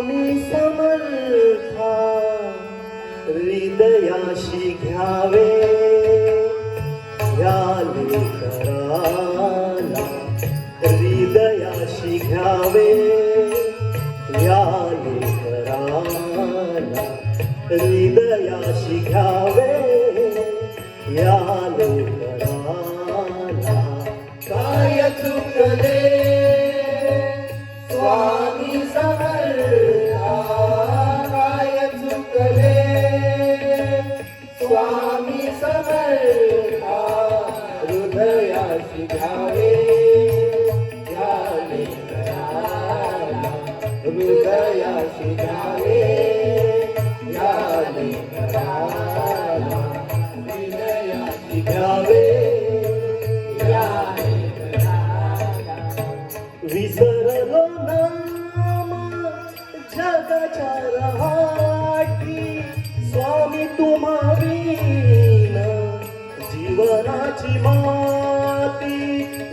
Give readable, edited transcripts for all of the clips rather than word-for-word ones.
स्वामी समर्था हृदयाशी घ्यावे या लेकराला, हृदयाशी घ्यावे या लेकराला, हृदयाशी घ्यावे या लेकराला. काय चुकले स्वामी समर्था, काय चुकले स्वामी समर्था, हृदयाशी घ्यावे या लेकराला, हृदयाशी घ्यावे या लेकराला, हृदयाशी घ्यावे या लेकराला. विसरलो नाम जगाच्या रहाटी, स्वामी तुम्हा विन जीवनाची माती.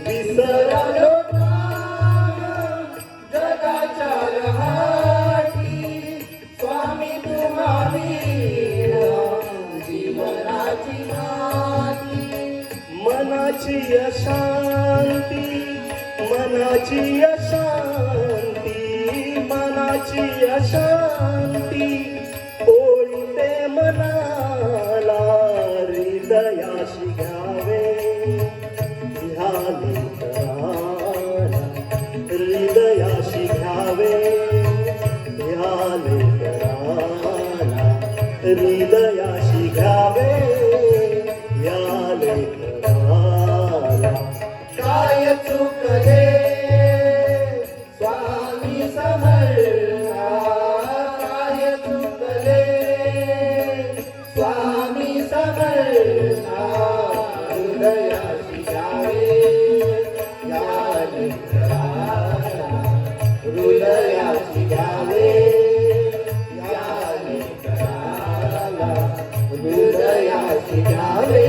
विसरलो नाम जगाच्या रहाटी, स्वामी तुम्हा विन जीवनाची माती. मनाची अशांती, मनाची अशांती, मनाची अशांती ओळीते मनाला, हृदयाशी घ्यावे ह्या लेकराला, हृदयाशी घ्यावे ह्या लेकराला, हृदयाशी घ्यावे या लेकराला. काय चुकले स्वामी समर्था, काय चुकले स्वामी समर्था, हृदयाशी घ्यावे या लेकराला, हृदयाशी घ्यावे या लेकराला, हृदयाशी घ्यावे.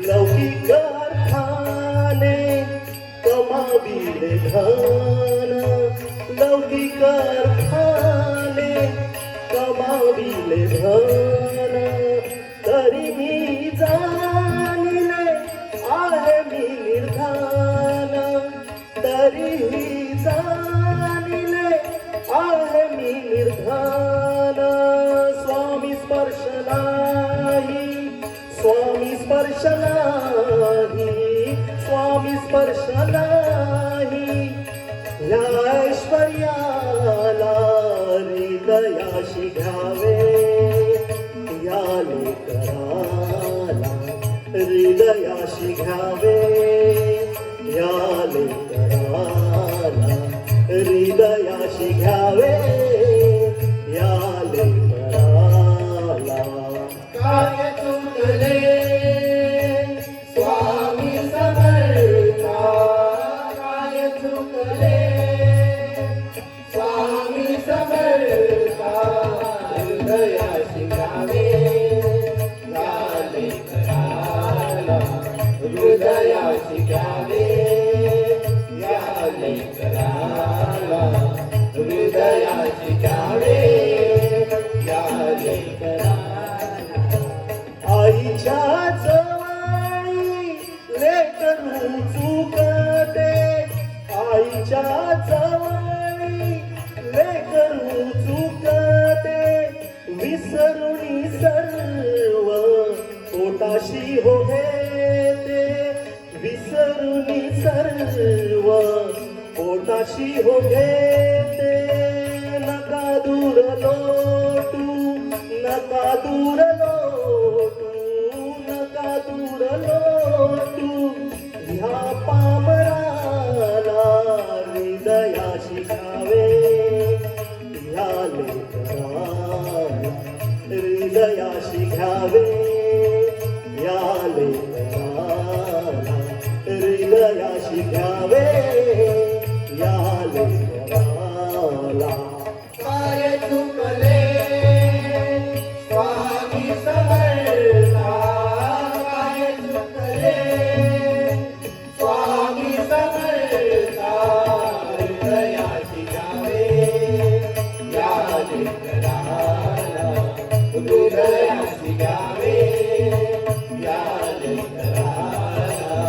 लौकिक अर्थाने कमाविले धन, लौकिक अर्थाने कमाविले धन, तरी मी जाणिले आहे मी निर्धान, तरीही जाणिले आहे मी निर्धान. स्वामी स्पर्श नाही, स्वामी स्पर्श नाही, स्वामी स्पर्श नाही, या ऐश्वर्याला हृदयाशी घ्यावे या लेकराला, हृदयाशी घ्यावे या लेकराला, हृदयाशी घ्यावे या लेकराला. काय चुकले स्वामी समर्था, काय चुकले स्वामी समर्था, हृदयाशी घ्यावे या लेकराला, हृदयाशी घ्यावे या लेकराला, हृदयाशी घ्यावे या लेकराला. आईच्या जवळी लेकरू चुकते, आईच्या जवळी लेकरू चुकते, विसरुनी सर्व पोटाशी हो घेते, विसरुनी सर्व पोटाशी हो घेते. नका दूर लोटू, नका दूर लोटू, नका दूर लोटू, ह्या पामराला हृदयाशी घ्यावे ह्या लेकराला, हृदयाशी घ्यावे या लेकराला, हृदयाशी घ्यावे या लेकराला. काय चुकले स्वामी समर्था, काय चुकले स्वामी लेकराला हृदयाशी घ्यावे या लेकराला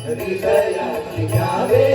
हृदयाशी घ्यावे